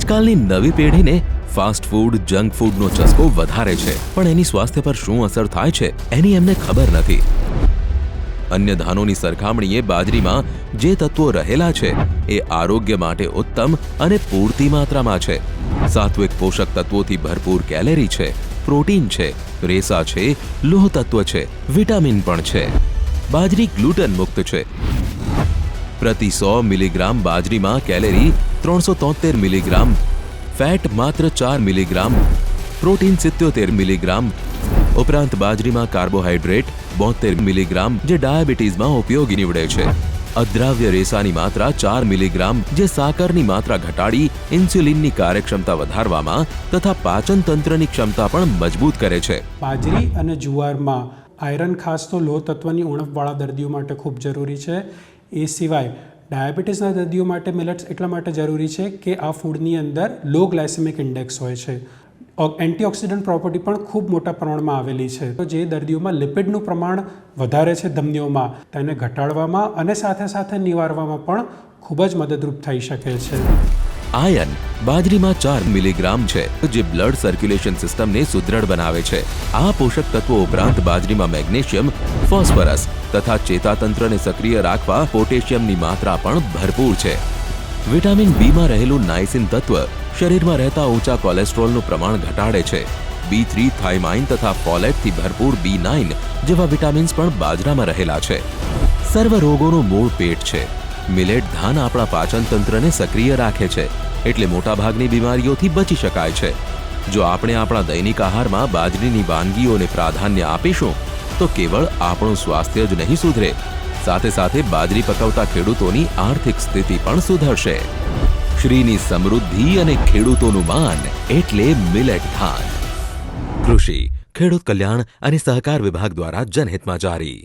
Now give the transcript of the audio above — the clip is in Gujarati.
આજકાલની નવી પેઢીને ફાસ્ટ ફૂડ, જંક ફૂડનો ચસ્કો વધારે છે, પણ એની સ્વાસ્થ્ય પર શું અસર થાય છે એની એમને ખબર નથી. અન્ય ધાનોની સરખામણીએ બાજરીમાં જે તત્વો રહેલા છે એ આરોગ્ય માટે ઉત્તમ અને પૂરતી માત્રામાં છે. સાત્વિક પોષક તત્વોથી ભરપૂર કેલેરી છે, પ્રોટીન છે, રેસા છે, લોહ તત્વ છે, વિટામિન પણ છે. બાજરી ગ્લુટન મુક્ત છે. પ્રતિ 100 મિલીગ્રામ બાજરીમાં કેલેરી 373 મિલીગ્રામ, ફેટ માત્ર 4 મિલીગ્રામ, પ્રોટીન 77 મિલીગ્રામ. ઉપરાંત બાજરીમાં કાર્બોહાઈડ્રેટ 72 મિલીગ્રામ જે ડાયાબિટીસમાં ઉપયોગી નીવડે છે. અદ્રાવ્ય રેસાની માત્રા 4 મિલીગ્રામ જે સાકરની માત્રા ઘટાડી ઇન્સ્યુલિનની કાર્યક્ષમતા વધારવામાં તથા પાચન તંત્રની ક્ષમતા પણ મજબૂત કરે છે. બાજરી અને જુવારમાં આયરન ખાસ તો લોહ તત્વની ઉણપવાળા દર્દીઓ માટે ખૂબ જરૂરી છે. એ સિવાય ડાયાબિટીસના દર્દીઓ માટે મિલેટ્સ એટલા માટે જરૂરી છે કે આ ફૂડની અંદર લો ગ્લાયસેમિક ઇન્ડેક્સ હોય છે. એન્ટીઓક્સિડન્ટ પ્રોપર્ટી પણ ખૂબ મોટા પ્રમાણમાં આવેલી છે. તો જે દર્દીઓમાં લિપિડનું પ્રમાણ વધારે છે ધમનીઓમાં, તેને ઘટાડવામાં અને સાથે સાથે નિવારવામાં પણ ખૂબ જ મદદરૂપ થઈ શકે છે. આયર્ન બાજરીમાં 4 મિલીગ્રામ છે જે બ્લડ સર્ક્યુલેશન સિસ્ટમને સુદૃઢ બનાવે છે. આ પોષક તત્વો ઉપરાંત બાજરીમાં મેગ્નેશિયમ, ફોસ્ફરસ તથા ચેતાતંત્રને સક્રિય રાખવા પોટેશિયમની માત્રા પણ ભરપૂર છે. વિટામિન બીમાં રહેલું નાઇસિન તત્વ શરીરમાં રહેતા ઊંચા કોલેસ્ટ્રોલનું પ્રમાણ ઘટાડે છે. B3, થાઇમાઇન તથા ફોલેટથી ભરપૂર B9 જેવા વિટામિન્સ પણ બાજરામાં રહેલા છે. સર્વ રોગોનું મૂળ પેટ છે. મિલેટ ધાન આપણા પાચન તંત્રને સક્રિય રાખે છે, એટલે મોટાભાગની બીમારીઓથી બચી શકાય છે. જો આપણે આપણા દૈનિક આહારમાં બાજરીની વાનગીઓને પ્રાધાન્ય આપીશું તો કેવળ આપણું સ્વાસ્થ્ય જ નહીં સુધરે, સાથે સાથે બાજરી પકવતા ખેડૂતોની આર્થિક સ્થિતિ પણ સુધરશે. શ્રીની સમૃદ્ધિ અને ખેડૂતોનું માન એટલે મિલેટ ધાન. કૃષિ, ખેડૂત કલ્યાણ અને સહકાર વિભાગ દ્વારા જનહિતમાં જારી.